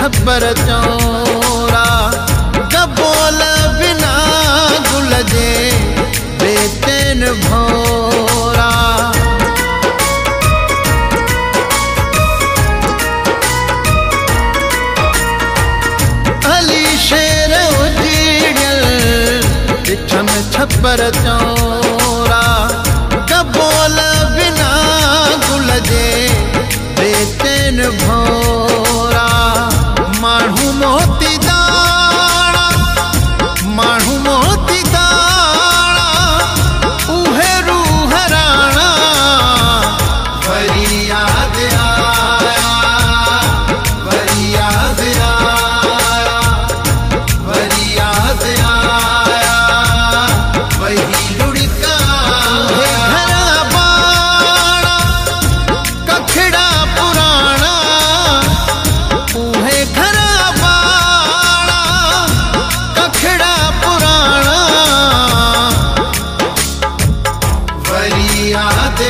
छपर चौरा गबोल बिना गुल जे बेचैन भोरा। अली शेर उजीड़ियल बिछम छपर चौरा गबोल बिना गुल जे बेचैन भोरा। माण्हू मोती दाणा माण्हू मोती दाणा उहे रूह राणा वरी याद आया वरी याद आया वरी याद आया वही लुढ़का घरा बाणा कखड़ा पुराना उहे घरा बाणा कखड़ा पुराना वरी याद